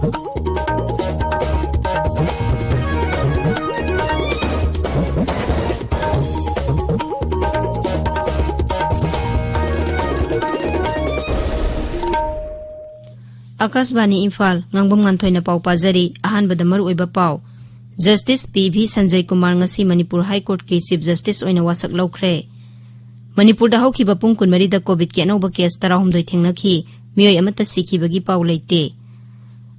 Akashvani Imphal Ngangbam Nganthoi na pau pazari ahanbada maru oiba pau Justice PV Sanjay Kumar ngasi Manipur High Court ki Chief Justice oina wasak laukhre Manipur da hauki ba pung kunmari da COVID ki anauba case 19 thengnakhi miyoi amata sikhi bagi pau leite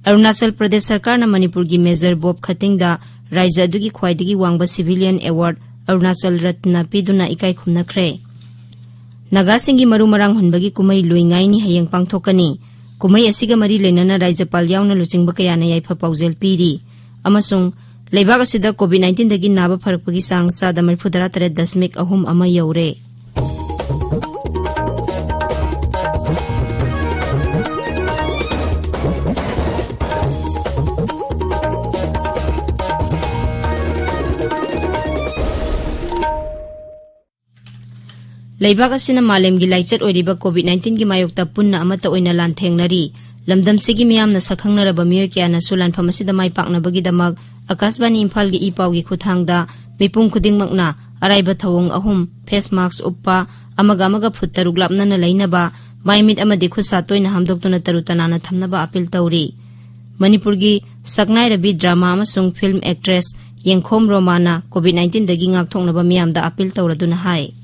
Arunachal Pradesh Sarkar na Manipur gi Major Bob Khating da Raija adugi khwaidagi wangba Civilian Award Arunachal Ratna piduna ikai khumnakhre Naga singi maru marang hunbagi kumai luingai ni hayeng pangthokani Kumai asiga mari lenana Raijapal yauna luchingba kayana yaifa paujel piri amasung leibak asida COVID-19 dagi naba pharakpagi sang sada 43.3 ama yaure Leibak asina malemgi laichat oiriba COVID-19 gi mayokta punna amata oina lanthengnari lamdam sigi miyamna sakhangnaraba miyoy kyana sulan phamasida mai paknabagi damak Akashvani Imphal gi ipau gi khuthangda mipung khudingmakna araiba thawong ahum face mask uppa amaga phut taruk lapna na leinaba maimit amadi khusa toina hamdoktuna tarutanana thamnaba appeal tawri Manipur gi saknai rabi drama amasung film actress Yengkhom Romana COVID-19 dagi ngakthongnaba miyamda appeal tawraduna hai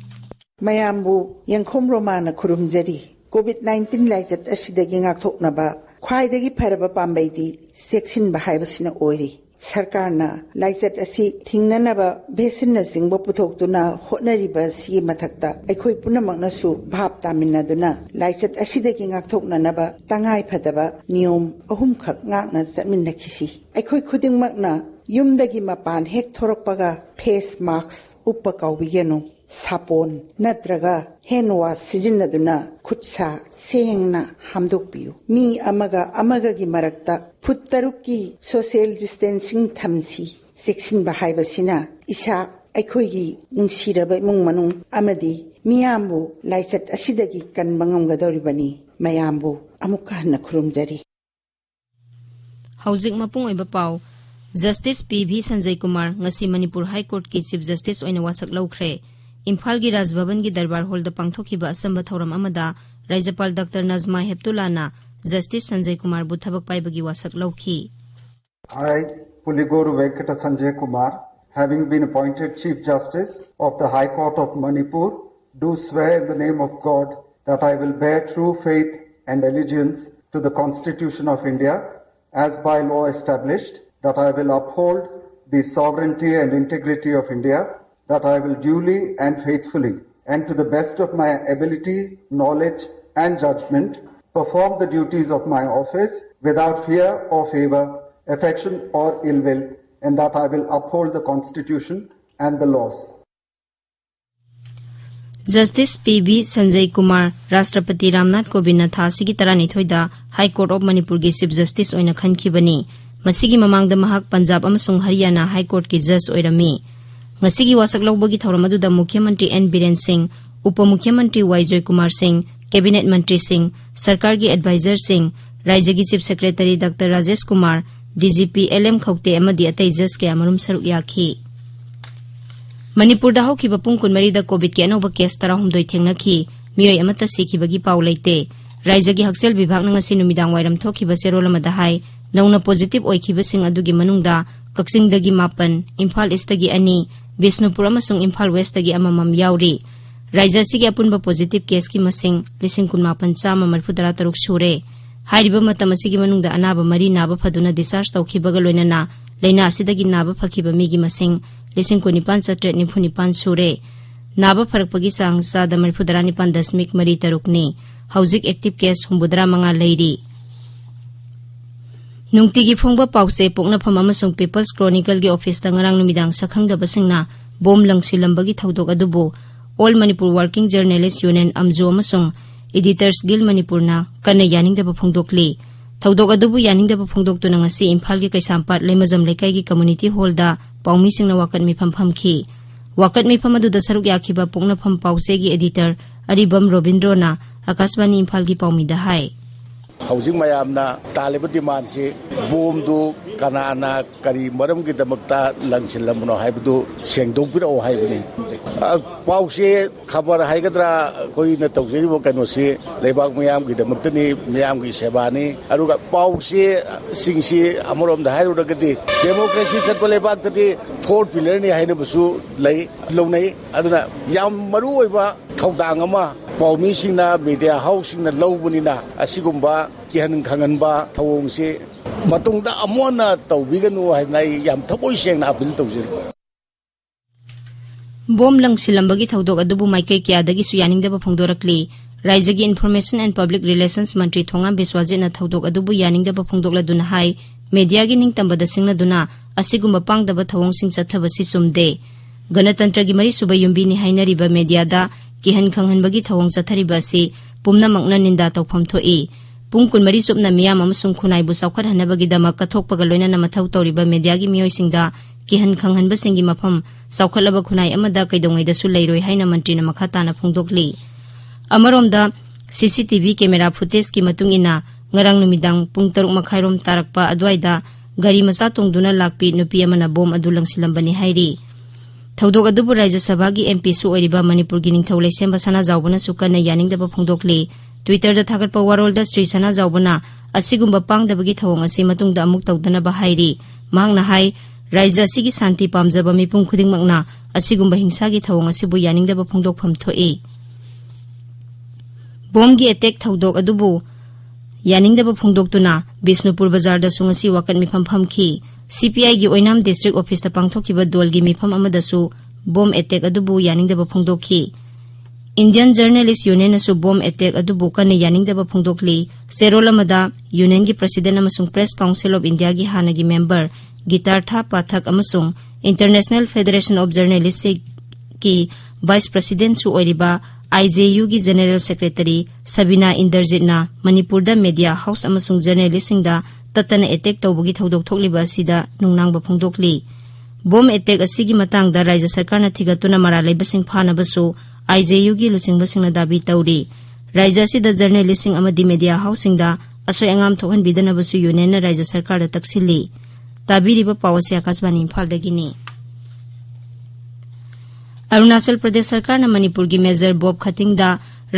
Mayambu Yengkhom Romana khurumjari COVID-19 laichat asidagi ngakthoknaba khwaidagi pharaba pambaidi seksinba haibasina oiri sarkarna laichat asi thingnanaba vaccine jingba puthoktuna hotnariba si mathakta aikhoi punamakna su bhap taminaduna laichat asidagi ngakthoknanaba tangai phadaba niyom ahum khak ngakna chatminnakhisi aikhoi khudingmakna yumdagi mapan hek thorakpaga face mask uppa kaubigeno sapon natraga hand wash sijinaduna khutsa sengna hamdokpiyu mi amaga gi marakta phuttarukki social distancing thamsi section bahaibasina isa aikhoi gi nungsiraba imung manung amadi miyambu laichat asidagi kanbangamgadoribani mayambu amukka na khurumjari Housing mapung oiba pau Justice PV Sanjay Kumar ngasi Manipur High Court ki Chief Justice oina wasak laukhre Imphal gi Raj Bhavan gi darbar hall da pangthokhiba asamba thoram amada Raijapal Dr Nazma Heptulana Justice Sanjay Kumar bu thabak paibagi wasak laukhi I Puligoru Venkata Sanjay Kumar having been appointed Chief Justice of the High Court of Manipur do swear in the name of God that I will bear true faith and allegiance to the Constitution of India as by law established, that I will uphold the sovereignty and integrity of India, that I will duly and faithfully and to the best of my ability, knowledge and judgment perform the duties of my office without fear or favor, affection or ill will, and that I will uphold the Constitution and the laws. Justice PV Sanjay Kumar Rashtrapati Ramnath Kovind na thasigi 12 da High Court of Manipur gi Chief Justice oina khankhibani masigi mamangda mahak Punjab amasung Haryana High Court ki judge oirami Masigi wasak laubagi thauramadu da Mukhyamantri N Biren Singh, Upamukhyamantri Y Joy Kumar Singh, Cabinet Mantri Singh, Sarkar gi Advisor Singh, Raija gi Chief Secretary Dr Rajesh Kumar, DGP LM Khawte amadi atai judge ke amarum saruk yakhi. Manipur da haukiba pung kunmari da COVID ki anauba case 19 thengnakhi, miyoi amata sikhibagi pau leite. Raija gi Haksel Vibhag na ngasi numidang wairam thokiba serol amada hai, nauna positive oikhiba sing adugi manungda Kaksing dagi 8, Imphal East dagi 2, Bishnupur amasung Imphal West dagi amamam yauri. Raija sigi apunba positive case ki masing 18,943 sure. Hairiba matam asigi manungda anaba mari naba phaduna discharge tawkhibaga loinana leina asidagi naba phakhiba migi masing 19,799 sure. Naba pharakpagi sang sada 49.3 ni. Hauzik active case 9 leiri. Nungtigi phongba pause pokna pham amasung People's Chronicle gi office da ngarang numidang sakhangdaba singna bom langsilambagi thaudok adubu All Manipur Working Journalists Union Amju amasung Editors Guild Manipur na kana yaningdaba phongdokli thaudok adubu yaningdaba phongdoktuna ngasi Imphal gi Kaisampat Lemajam Lekai gi Community Hall da paumi singna wakat mi phamki wakat mi phamadu da saruk yakhiba pokna pham pause gi editor Aribam Robindro na Akashvani Imphal gi paumi da hai हौजिक मयामना तालेब demand से बोम दो कनाना करी मरम की दमकता लंगसिलमनो हाइबदु सेंगदोकबिरो हाइबनी पाउसे खबर हाइगद्रा कोई न तौजेरिबो कनोसे लेबाक मयाम की दमकतनी मयाम की सेवानी अरुगा पाउसे सिंगसी अमरोम दा हाइरुदगदी डेमोक्रेसी चटप लेबाकतदी फोर्थ पिलर नि हाइनबसु लै लौनै अदुना याम मरु ओइबा थौदांग अमा पाउमीसिंना मीडिया हाउसिंना लौबनिना असिगुम्बा किहन खंगनबा थौंगसे मतुंगदा अमोना तौबिगनु हाइनाय याम थबोय सेंना अपील तौजरी बोम लंगसिलंबगी थौदोक अदुबु माइकै क्यादगी सुयानिंगदबा फोंदोरकली राज्यगी इन्फॉर्मेशन एंड पब्लिक रिलेशंस मंत्री थोंगाम बिस्वाजेना थौदोक अदुबु यानिंगदबा फोंदोकलदुना हाय मीडियागी निंगतंबदा सिंगनदुना असिगुम्बा पांगदबा थौंगसिंग चथबसि सुमदे गणतंत्रगी मरी सुबा युम्बीनी हाइनरिबा मीडियादा किहन खंगहनबगी थौंग चथरिबा असि पुमनामकना निंदा तौफम थोई पुंग कुनमरी सुबना मियाम अमसुंग खुनाइबु साउखतहनबगीदमक कथोकपगा लोइनना मथौ तौरिबा मीडियागी मियोइसिंगदा किहन खंगहनबसिंगी मफम साउखतलबा खुनाइ अमदा कैदोंगैदसु लैरोइ हाइना मंत्रीना मखा ताना फोंदोकली अमरोमदा सीसीटीवी कैमरा फुटेज की मतुंगिना ngarang numidang pung 6:30 tarakpa adwaida gari macha tongduna lakpi nupi amana bom adu langsilambani hairi थौदोक अदुबु राज्य सभा की एमपी सु ओरिबा मणिपुर की निंगथौ लेसेंबा सना जावबना सुकना यानिंगदबा फोंदोकली ट्विटर दा थागतपा वारोलदा श्री सना जावबना असिगुम्बा पांगदबगी थौंग असि मतुंगदा अमुक तौदनबा हाइरी मांगना हाइ राज्य असिगी शांति पामजबा मिपुंग खुदिंगमकना असिगुम्बा हिंसागी थौंग असिबु यानिंगदबा फोंदोकफम थोई बोमगी अटैक थौदोक अदुबु यानिंगदबा फोंदोकतुना बिष्णुपुर बाजार दा सुंगसी वाकत मिफम फमखी सीपीआई की ओइनाम डिस्ट्रिक्ट ऑफिस दा पांगथोखिबा दोल की मिफम अमदसु बोम अटैक अदुबु यानिंगदबा फोंदोखी इंडियन जर्नलिस्ट यूनियन असु बोम अटैक अदुबु कने यानिंगदबा फोंदोकली सेरोल अमदा यूनियन की प्रेसिडेंट अमसुंग प्रेस काउंसिल ऑफ इंडिया की हानगी मेंबर गिटारथा पाठक अमसुंग इंटरनेशनल फेडरेशन ऑफ जर्नलिस्ट की वाइस प्रेसिडेंट सु ओरिबा आईजेयू की जनरल सेक्रेटरी सबीना इंदरजितना मणिपुर दा मीडिया हाउस अमसुंग जर्नलिस्ट सिंगदा तत्तना अटैक तौबगी थौदोक थोकलिबा असिदा नुंगनांगबा फोंदोकली बोम अटैक असिगी मतंगदा राज्य सरकारना थिगतुना मरा लैबसिंग फानबसु आईजेयू की लुसिंगबसिंगना दाबी तौरी राज्य असिदा जर्नलिस्ट सिंग अमदी मीडिया हाउसिंगदा असोय अंगाम थोहनबिदनबसु यूनियन राज्य सरकारदा तक्सिली ताबीरिबा पावसे आकाशवाणी इम्फालदगिनी अरुणाचल प्रदेश सरकार ने मणिपुर की मेजर बॉब खतिंगदा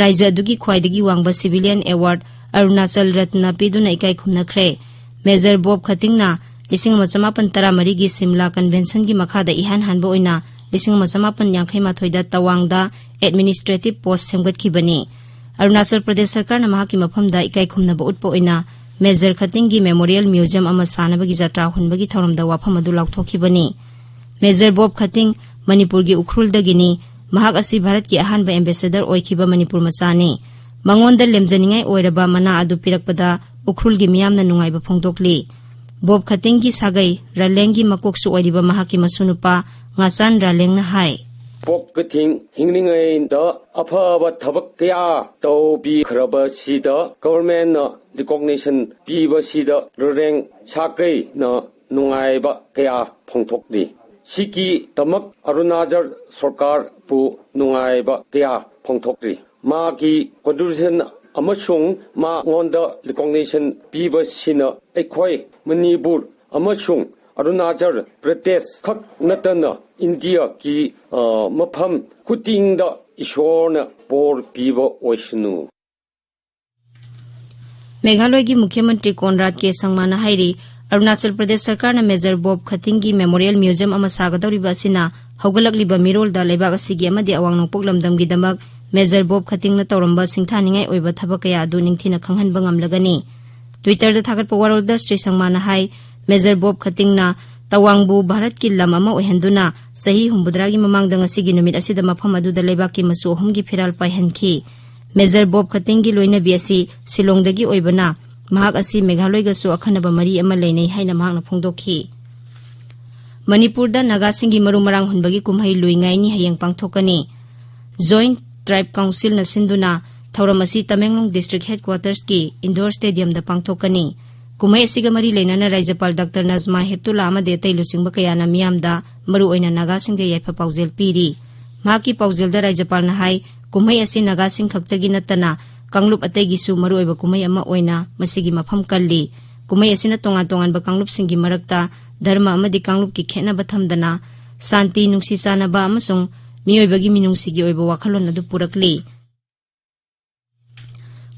राज्य अदुगी ख्वाइदगी वांगबा सिविलियन अवार्ड अरुणाचल रत्न पीदुना इकाई खुमनखरे मेजर बॉब खतिंगना 1913 की सिमला कन्वेंशन की मखादा इहान हानबा ओइना 1958 तवांगदा एडमिनिस्ट्रेटिव पोस्ट सेमगतखिबनी अरुणाचल प्रदेश सरकार ने महाकी मफमदा इकाई खुमनबा उत्पा ओइना मेजर खतिंग की मेमोरियल म्यूजियम अमा सानबगी जात्रा हुनबगी थौरमदा वाफम अदु लाउथोखिबनी मेजर बॉब खतिंग मणिपुर की उखरुलदगिनी महाक असि भारत की अहानबा एम्बेसडर ओइखिबा मणिपुर मचानी मंगोंदा लेमजनिंगाई ओइरबा मना अदु पिरकपदा उखरुल की मियामना नुंगाइबा फोंदोकली बॉब खतिंग की सागै रालेंग की मकोकसु ओइरिबा महाकी मसुनुपा ngasan रालेंगना हाय बॉब खतिंग हिंगनिंगाई द अफाबा थबक कया तौबी खरबा सिदा गवर्नमेंट रिकॉग्निशन पीबा सिदा रेंग सागै न नुंगाइबा कया फोंथोकली सिकी तमक अरुणाचल सरकार पु नुंगाइबा कया फोंथोकली मागी कॉन्ट्रिब्यूशन अमसुंग मा ओंदा रिकॉग्निशन पीबा सिना एखोय मणिपुर अमसुंग अरुणाचल प्रदेश खक नतना इंडिया की मफम खुतिंगदा ईश्वरना बोर पीबा ओइसनु मेघालय की मुख्यमंत्री कोनराड के संगमाना हाइरी अरुणाचल प्रदेश सरकार ने मेजर बॉब खतिंग की मेमोरियल म्यूजियम अमा सागदौरिबा असिना हौगलकलिबा मिरोलदा लेबाक असिगी अमदि अवांग नोंपोक लमदमगिदमक मेजर बॉब खतिंगना तौरंबा सिंथानिंगाई ओइबा थबक कया अदु निंगथिना खंगहनबा ngamlagani ट्विटर दा थागतपा वारोलदा श्री संगमाना हाई मेजर बॉब खतिंगना तवांगबु भारत की लम अमा ओहेंदुना सही हुंबुद्रागी ममांगदा ngasi नुमित असिदा मफम अदुदा लेबाकी मसु अहुमगी फिराल पाइहनखी मेजर बॉब खतिंगी लोइनबी असि सिलोंगदगी ओइबना महाक असि मेघालयगसु अखनबा मरी अमा लेनै हाइना महाकना फोंदोखी मणिपुर दा नागासिंगी मरुमरांग हुनबगी कुमहै लुइंगाइनी हयेंग पांगथोकनी जॉइंट ट्राइब काउंसिल न सिंधुना थौरम असि तमेंगलोंग डिस्ट्रिक्ट हेडक्वार्टर्स की इंडोर स्टेडियम दा पांगथोकनी कुमहै असिगा मरी लेनाना राज्यपाल डॉक्टर नजमा हेप्तुला अमदे तैलुसिंगबा कयाना मियामदा मरु ओइना नागासिंग दे याइफा पाउजेल पीरी महाकी पाउजेल दा राज्यपाल न हाई कुमहै असि नागासिंग खक्तगी नत्तना कांगलुप अतैगिसु मरुओइबा कुमै अमा ओइना मसिगी मफम कल्ली कुमै असिना तोंगान तोंगानबा कांगलुपसिंगी मरक्ता धर्म अमदि कांगलुपकी खेनबा थमदना शांति नुंसी चानबा अमसुंग मियोइबगी मिनुंगसिगी ओइबा वाखलोन अदु पुरकली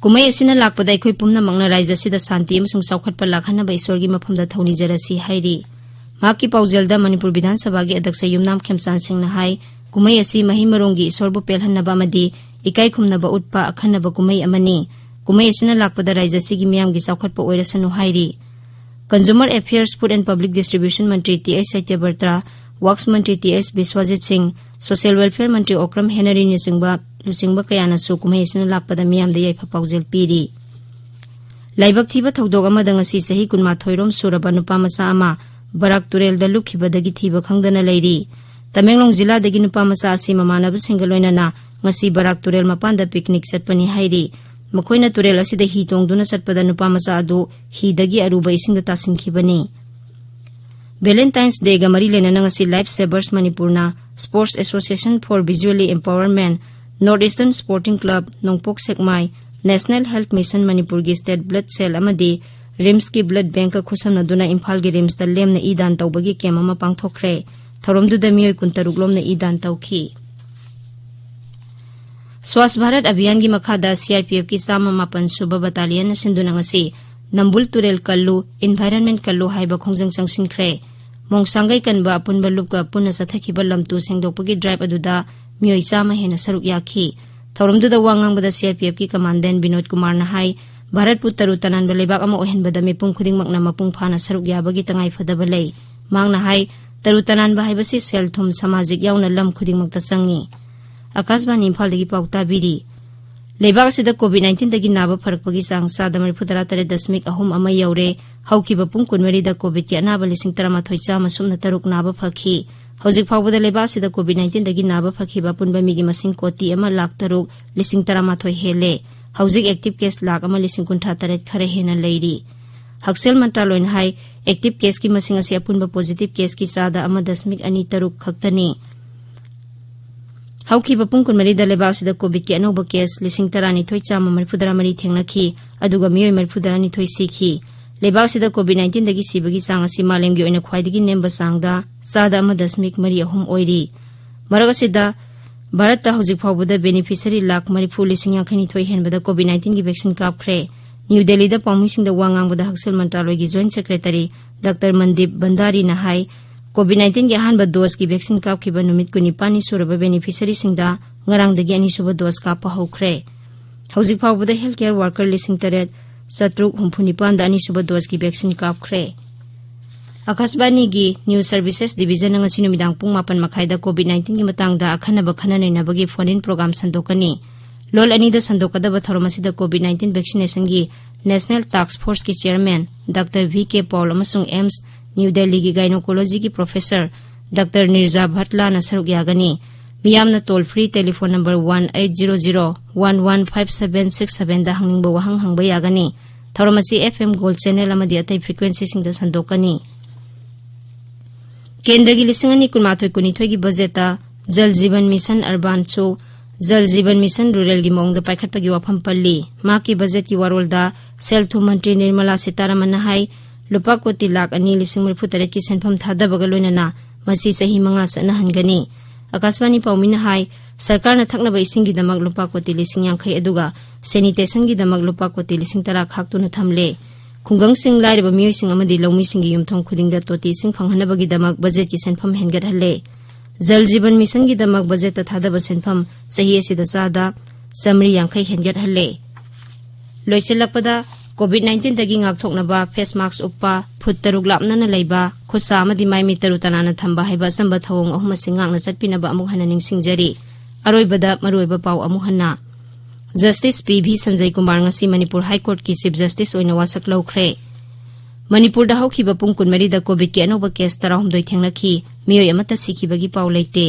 कुमै असिना लाकपदा अखोइ पुमनमंगना राज्यसिदा शांति अमसुंग चौखटपा लाखनबा ईश्वरगी मफमदा थौनिजरसी हाइरि माकी पाउजलदा मणिपुर विधानसभागी अध्यक्ष युमनाम खेमचान सिंहना हाइ कुमै असि महिमरोंगी ईश्वरबु पेलहन्नबा अमदि इकाई खुमनबा उटपा अखन्नबा कुमै अमनि कुमै असिना लाकपदा राज्यसिगी मियामगी चौखटपा ओइरसनु हाइरि consumer affairs food and public distribution मंत्री टी.एच. सत्यवर्ता वर्क्स मंत्री T H. Biswajit Singh social welfare मंत्री ओक्रम हेनरी लुचिंबा कयानासु कुमै असिना लाकपदा मियामदा याइफा पाउजल पीरी लाइबक थीबा थौदोक अमदा ngasi सही 12 रोम सुरबा नुपा मचा अमा बराक तुरेलदा लुखिबदगी थीबा खंगदना लैरी तमेंगलोंग जिलादगी नुपा मचा असि ममानबसिंग लोइनना ngasi बराक तुरेल मपानदा पिकनिक चटपनी हाइरी मखोइना तुरेल असिदा ही तोंगदुना चटपदा नुपा मचा अदु हीदगी अरुबा इसिंगदा तासिंखिबनी वैलेंटाइन्स डे गा मरी लेना ngasi लाइफ सेवर्स मणिपुरना sports association for visually empowerment north eastern sporting club Nongpok Sekmai national health mission Manipur की स्टेट ब्लड सेल अमदी रिम्स की ब्लड बैंक का खुसमनदुना इम्फाल की रिम्स दा लेमना ईदान तौबगी कैम अमा पांगथोखरे थौरमदुदा मियोय 16 लोमना ईदान तौखी स्वास्थ्य भारत अभियान की मखादा सीआरपीएफ की 5 सुबा बटालियन सिंधुना ngasi नंबुल तुरेल कल्लू एनवायरनमेंट कल्लू हाइबा खोंजंग संगसिनख्रे मोंगसांगै कनबा अपुनबा लुपका पुना सथखिबा लमतु सेंगदोकपगी ड्राइव अदुदा मियोय 100 हेना सरुक याखी थौरमदुदा वांगांगबदा सीआरपीएफ की कमांडेंट विनोद कुमार ना हाई भारत पु तरु तनानबा लेबाक अमा ओहेनबदा मिपुंग खुदिंगमकना मपुंग फाना सरुक याबगी तंगाई फदबा लै मांगना हाई तरु तनानबा हाइबसी सेल थुम सामाजिक यावना लम खुदिंगमकता चंगी आकाशवाणी इम्फालदगी पाउता बिरी लेबाक सिदा कोविड-19 दगी नाबा फरकपगी चांग 7.3 अमा यौरे हौखिबा पुंग 12 दा कोविड की अनाबा 13,930 नाबा फखी हौजिक फाउबदा लेबाक सिदा कोविड-19 दगी नाबा फखिबा पुनबा मिगी मसिंग कोटी अमा लाख 13,13 हेले हौजिक एक्टिव केस लाख अमा 53 खरे हेना लैरी हक्सेल मंत्रालय हाई एक्टिव केस की मसिंग असी अपुनबा पॉजिटिव केस की 0.23 खक्तनी हौखिबा पुंग 12 लेबाक सिदा कोविड की अनोबा केस 13,930 थेंगनखी अदुगा मियोय 42 सिखी लेबाक सिदा कोविड-19 दगी सिबगी चांग असी मालेमगी ओइना ख्वाइदगी नेमबा चांगदा 0.3 ओइरी मरग सिदा भारत ता हौजिक फाउबदा बेनिफिशियरी लाख 40,52 हेनबदा कोविड-19 की वैक्सीन कापख्रे न्यू दिल्ली दा पाउमिसिंग दा वांगांगबदा हक्सेल मंत्रालय की joint secretary doctor Mandeep Bhandari ना हाई कोविड-19 की अहानबा डोज की वैक्सीन कापखिबा नुमित 19 सुरबा बेनिफिशियरी सिंगदा ngarangdagi अनिसुबा डोज कापा हौख्रे हौजिक फाउबदा हेल्थ केयर वर्कर 8,794 दा अनिसुबा डोज की वैक्सीन कापख्रे आकाशवाणी की न्यूज सर्विसेस डिवीजन ngasi नुमिदांग पुंग 8 मखाइदा कोविड-19 की मतंगदा अखनबा खननैनबगी फोन इन प्रोग्राम संदोकनी लोल अनीदा संदोकदबा थौरमसिदा कोविड-19 वैक्सीनेशन की नेशनल टास्क फोर्स की चेयरमैन डॉक्टर वी.के. पॉल अमसुंग एम्स न्यू दिल्ली की गायनोकोलॉजी की प्रोफेसर डॉक्टर निर्जा भट्ला न सरुक यागनी मियामना टोल फ्री टेलीफोन नंबर 1800115767 दा हंगनिंगबा वहंग हंगबा यागनी थौरमसी एफएम गोल्ड चैनल अमदी अतै फ्रीक्वेंसी सिंगदा संदोकनी केंद्र की 2019 की बजेट जल जीवन मिशन अर्बान चो जल जीवन मिशन रूरल की मौंग पाइखटपगी वाफम पल्ली मा की बजेट की वारोलदा सेल थुम मंत्री निर्मला सीतारमण हाई लुपा कोटी लाख 2,43 की सेंफम थादबगा लोइनना मसी सही 5 सनहनगनी आकाशवाणी पाउमिना हाई सरकार न थकनबा इसिंगी दमक लुपा कोटी 50 अदुगा सैनिटेशन की दमक लुपा कोटी 10 खाक्तुना थमले खुंगंग सिंग लाइरबा मियोइसिंग अमदी लौमी सिंगी युमथोंग खुदिंगदा तोटी सिंग फंगहनबगी दमक बजेट की सेंफम हेनगदहले जल जीवन मिशन की दमक बजेट थादबा सेंफम सही असिदा चादा 150 हेनगदहले लोइसेलपदा कोविड-19 दगी ngaktoknaba face mask uppa phut taruk lapnana leiba khusa amadi mai mi taru tanana thamba haiba samba thawong ahuma singangna chatpinaba amuk hana ningsingjari aroibada maroiba pau amu hanna Justice PV Sanjay Kumar ngasi Manipur High Court की Chief Justice ओइना वासक लौख्रे मणिपुर दा हौखिबा पुंग 12 दा Covid के अनोबा case 32 थेंगनखी मियोय अमता सिखिबगी पाउ लेते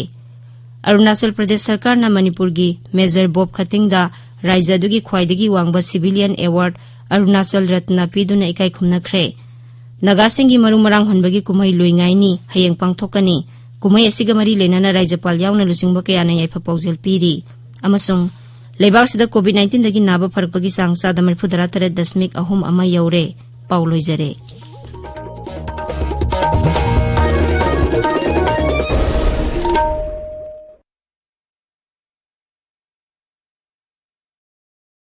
अरुणाचल प्रदेश सरकार ना मणिपुर की major Bob खतिंग दा राज्य दुगी ख्वाइदगी वांगबा सिविलियन अवार्ड अरुणाचल रत्न पीदुना इकाई खुमनख्रे नगासिंगी मरुमरांग हनबगी कुमई लोइंगाइनी हयेंग पांगथोकनी कुमई असिगा मरी लेनाना राज्यपाल यावना लुसिंगबा कयाना याइफा पाउजेल पीरी अमसुंग लेबाक्सिदा कोविड-19 दगी नाबा फरकपगी सांग 74.3 यौरे। पाउ लोइजरे।